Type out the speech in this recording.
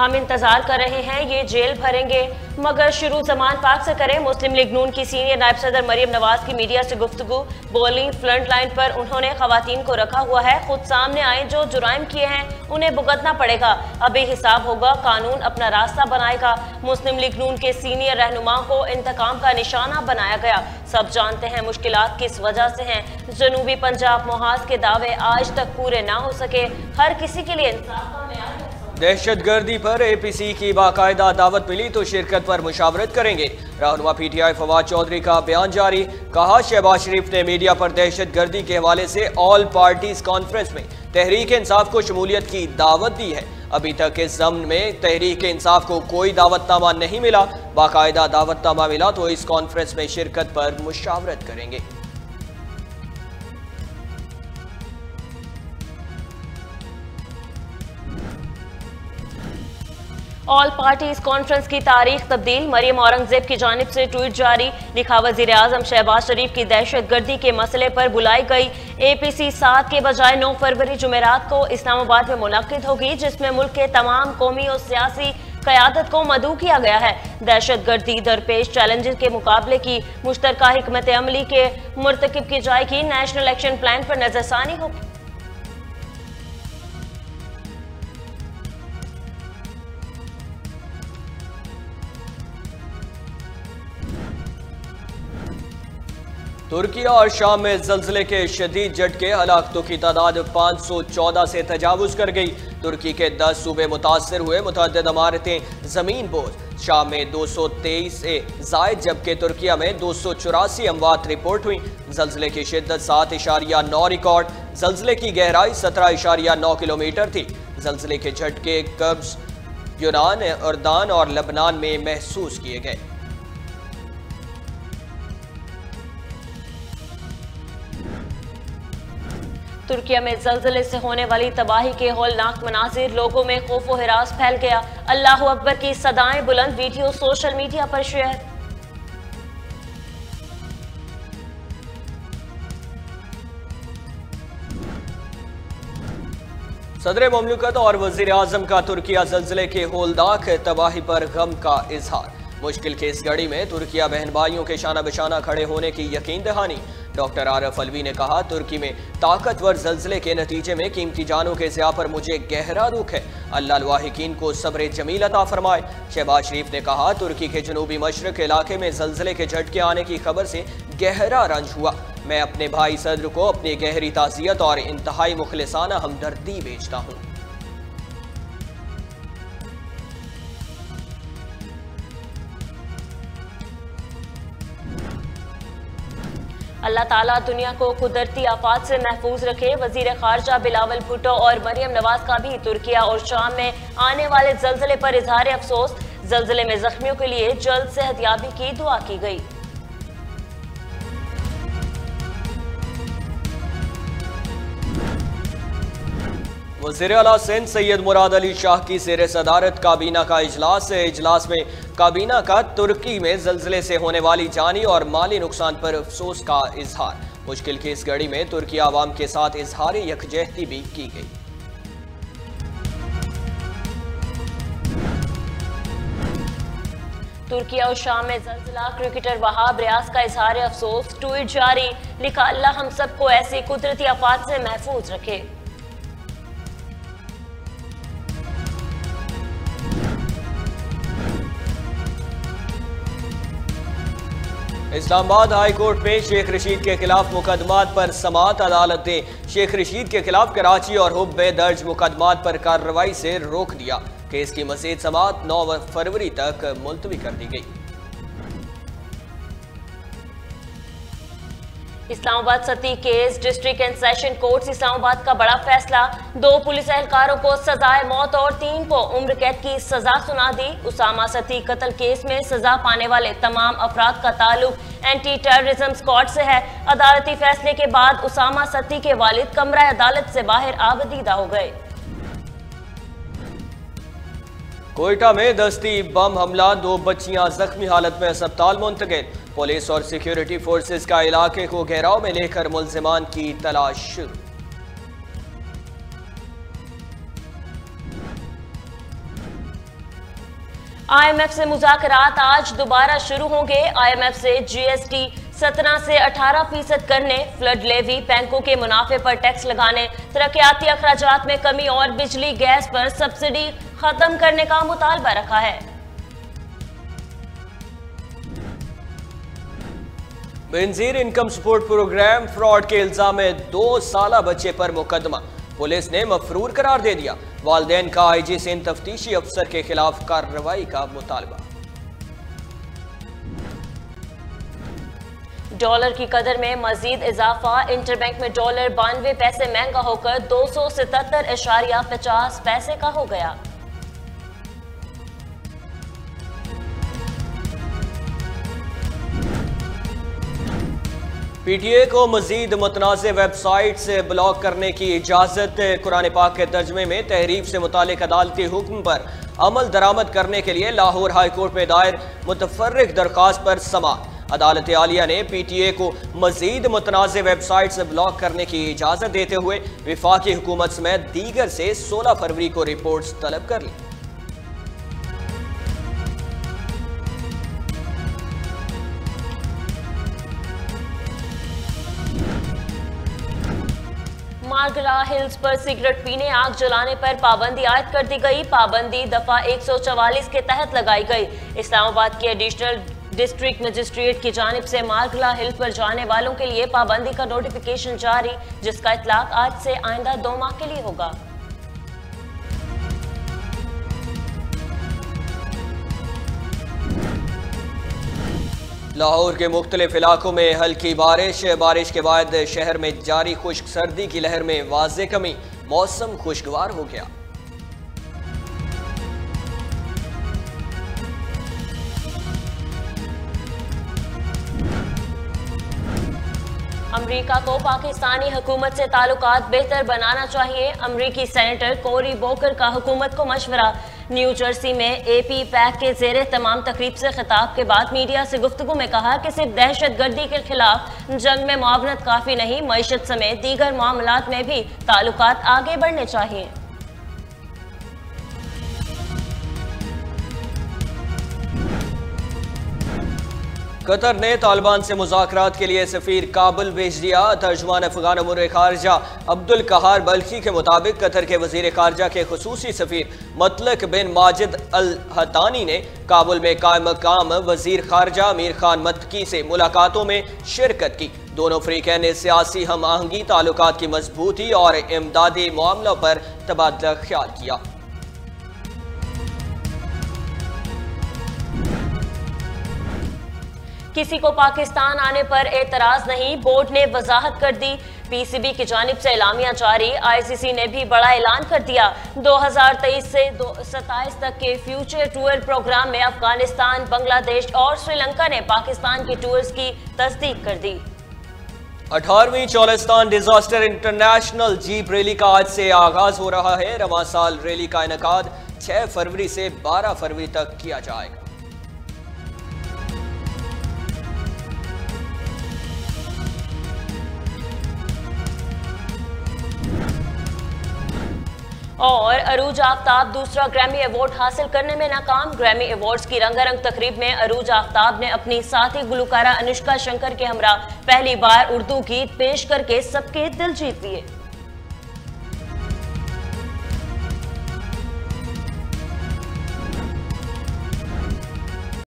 हम इंतजार कर रहे हैं, ये जेल भरेंगे। मगर शुरू जमान पाक से करें। मुस्लिम लीग नून की सीनियर नायब सदर मरियम नवाज की मीडिया से गुफ्तगू। बोली, फ्रंट लाइन पर उन्होंने खवातीन को रखा हुआ है, खुद सामने आए, जो जुराइम किए हैं उन्हें भुगतना पड़ेगा। अभी हिसाब होगा, कानून अपना रास्ता बनाएगा। मुस्लिम लीग नून के सीनियर रहनुमा को इंतकाम का निशाना बनाया गया। सब जानते हैं मुश्किलात किस वजह से हैं। जनूबी पंजाब मुहाज के दावे आज तक पूरे ना हो सके। हर किसी के लिए इंसाफ का मेयार है। दहशतगर्दी पर APC की बाकायदा दावत मिली तो शिरकत पर मुशावरत करेंगे। रहनुमा PTI फवाद चौधरी का बयान जारी। कहा, शहबाज शरीफ ने मीडिया पर दहशतगर्दी के हवाले से ऑल पार्टीज कॉन्फ्रेंस में तहरीक इंसाफ को शमूलियत की दावत दी है। अभी तक इस ज़म्न में तहरीक इंसाफ को कोई दावतनामा नहीं मिला। बाकायदा दावतनामा मिला तो इस कॉन्फ्रेंस में शिरकत पर मुशावरत करेंगे। ऑल पार्टीज कॉन्फ्रेंस की तारीख तब्दील। मरियम औरंगजेब की जानिब से ट्वीट जारी। लिखा, वजीर आजम शहबाज शरीफ की दहशतगर्दी के मसले पर बुलाई गई APC 7 के बजाय 9 फरवरी जुमेरात को इस्लामाबाद में मुनक्किद होगी, जिसमें मुल्क के तमाम कौमी और सियासी क़यादत को मदऊ किया गया है। दहशतगर्दी दरपेश चैलेंजेस के मुकाबले की मुश्तरका हिकमत अमली के मुर्तकिब की जाएगी। नेशनल एक्शन प्लान पर नजरसानी होगी। तुर्की और शाम में जल्जले के शदीद झटके, हलाकतों की तादाद 514 से तजावुज कर गई। तुर्की के 10 सूबे मुतासर हुए, मुतअद्दिद इमारतें जमीन बोझ। शाम में 223 से जायद, जबकि तुर्किया में 284 अमवात रिपोर्ट हुई। जल्जले की शिद्दत 7.9 रिकॉर्ड। जल्जले की गहराई 17.9 किलोमीटर थी। जल्जले के झटके कब्ज, यूनान, अर्दान और लबनान में महसूस किए गए। तुर्किया में जल्जले से होने वाली तबाही के हौलनाक मनाजिर, लोगों में खौफ व हिरास फैल गया। अल्लाहु अकबर की सदाएं बुलंद, वीडियो सोशल मीडिया पर शेयर। सदर मुमलिकत और वजीर आजम का तुर्किया जल्जले के हौलनाक तबाही पर गम का इजहार। मुश्किल की इस घड़ी में तुर्किया बहन भाइयों के शाना बशाना खड़े होने की यकीन दहानी। डॉक्टर आरफ अलवी ने कहा, तुर्की में ताकतवर जल्जले के नतीजे में कीमती जानों के ज़िया पर मुझे गहरा दुख है। अल्लाह लाहिकीन को सब्र जमील अता फरमाए। शहबाज शरीफ ने कहा, तुर्की के जनूबी मशरक इलाके में जल्जले के झटके आने की खबर से गहरा रंज हुआ। मैं अपने भाई सदर को अपनी गहरी ताज़ियत और इंतहाई मुखलिसाना हमदर्दी भेजता हूँ। अल्लाह ताला दुनिया को कुदरती आफात से महफूज रखे। वजीर खारजा बिलावल भुट्टो और मरियम नवाज का भी तुर्किया और शाम में आने वाले जल्जले पर इजहार अफसोस। जल्जले में जख्मियों के लिए जल्द सेहतयाबी की दुआ की गई। वज़ीर आला सिंध सैयद मुराद अली शाह की ज़ेर सदारत काबीना का इजलास है। इजलास में काबीना का तुर्की में जल्जले से होने वाली जानी और माली नुकसान पर अफसोस का इजहार। मुश्किल की इस घड़ी में तुर्की आवाम के साथ इजहार यकजहती भी की गई। तुर्किया और शाम में जल्जला, क्रिकेटर वहाब रियाज का इजहार अफसोस। ट्वीट जारी। लिखा, अल्लाह हम सबको ऐसी कुदरती आफात से महफूज रखे। इस्लामाबाद हाई कोर्ट में शेख रशीद के खिलाफ मुकदमात पर समाअत। अदालत ने शेख रशीद के खिलाफ कराची और हुब में दर्ज मुकदमात पर कार्रवाई से रोक दिया। केस की मज़ीद समाअत 9 फरवरी तक मुलतवी कर दी गई। इस्लामाबाद सती case, district and session courts Islamabad का बड़ा फैसला। 2 पुलिस एहलकारों को सजाए मौत और 3 को उम्र कैद की सजा सुना दी। उसामा सती कत्ल केस में सजा पाने वाले तमाम अफराद का ताल्लुक एंटी टेररिज्म स्क्वाड से है। अदालती फैसले के बाद उसामा सती के वालिद कमरा अदालत से बाहर आबदीदा हो गए। कोयटा में दस्ती बम हमला, 2 बच्चियां जख्मी हालत में अस्पताल मुंतकिल। पुलिस और सिक्योरिटी फोर्सेस का इलाके को घेराव में लेकर मुल्जिमान की तलाश शुरू। IMF से मुज़ाकरात आज दोबारा शुरू होंगे। IMF से GST 17 से 18% करने, फ्लड लेवी, बैंकों के मुनाफे पर टैक्स लगाने, तरक्याती अखराजात में कमी और बिजली गैस पर सब्सिडी खत्म करने का मुतालबा रखा है। Benazir income support program fraud के इल्जाम में 2 साला बच्चे पर मुकदमा, पुलिस ने मफरूर करार दे दिया। वालिदैन का IG सिंध तफ्तीशी अफसर के खिलाफ कार्रवाई का मुतालबा। डॉलर की कदर में मजीद इजाफा, इंटरबैंक में डॉलर 92 पैसे महंगा होकर 277.50 पैसे का हो गया। PTA को मजीद मुतनाज़ वेबसाइट से ब्लॉक करने की इजाज़त। कुरान पाक के तर्जमे में तहरीफ से मुतालिक अदालती हुक्म पर अमल दरामद करने के लिए लाहौर हाई कोर्ट में दायर मुतफर्रिक दरख्वास्त पर समाअत। अदालत आलिया ने PTA को मजीद मुतनाज़ वेबसाइट से ब्लॉक करने की इजाज़त देते हुए वफाकी हुकूमत समेत दीगर से 16 फरवरी को रिपोर्ट्स तलब कर ली। मार्गला हिल्स पर सिगरेट पीने, आग जलाने पर पाबंदी आयद कर दी गई। पाबंदी दफा 144 के तहत लगाई गई। इस्लामाबाद के एडिशनल डिस्ट्रिक्ट मजिस्ट्रेट की जानिब से मार्गला हिल पर जाने वालों के लिए पाबंदी का नोटिफिकेशन जारी, जिसका इतलाक आज से आइंदा 2 माह के लिए होगा। लाहौर के मुख्तलिफ इलाकों में हल्की बारिश के बाद शहर में जारी खुश्क सर्दी की लहर में वाज़े कमी, मौसम खुशगवार हो गया। अमरीका को पाकिस्तानी हुकूमत से ताल्लुकात बेहतर बनाना चाहिए। अमरीकी सेनेटर कोरी बोकर का हुकूमत को मशवरा। न्यू जर्सी में AP पैक के ज़ेरे तमाम तकरीब से खिताब के बाद मीडिया से गुफ्तगू में कहा कि सिर्फ दहशत गर्दी के खिलाफ जंग में मुआवनत काफ़ी नहीं, मईशत समेत दीगर मामलात में भी ताल्लुकात आगे बढ़ने चाहिए। कतर ने तालिबान से मुज़ाकरात के लिए सफ़ीर काबुल भेज दिया। तर्जुमान अफ़गान अमूर ख़ारजा अब्दुल कहार बल्खी के मुताबिक कतर के वज़ीर ख़ारजा के ख़ुसूसी सफ़ीर मतलक बिन माजिद अल हतानी ने काबुल में कायम मकाम वज़ीर ख़ारजा अमीर खान मत्की से मुलाकातों में शिरकत की। दोनों फ़रीक़ैन ने सियासी हम आहंगी, ताल्लुकात की मजबूती और इमदादी मामलों पर तबादला ख्याल किया। किसी को पाकिस्तान आने पर एतराज नहीं, बोर्ड ने वजाहत कर दी। PCB की जानिब से एलामिया जारी। ICC ने भी बड़ा ऐलान कर दिया। 2023 से 27 तक के फ्यूचर टूर प्रोग्राम में अफगानिस्तान, बांग्लादेश और श्रीलंका ने पाकिस्तान के टूर्स की तस्दीक कर दी। 18वीं Cholistan desert international jeep rally का आज से आगाज हो रहा है। रवां साल रैली का इनेकाद 6 फरवरी से 12 फरवरी तक किया जाएगा। और अरूज आफ्ताब दूसरा ग्रैमी अवार्ड हासिल करने में नाकाम। ग्रैमी अवार्ड्स की रंगारंग तकरीब में अरूज आफ्ताब ने अपनी साथी गुलकारा अनुष्का शंकर के हमरा पहली बार उर्दू गीत पेश करके सबके दिल जीत लिए।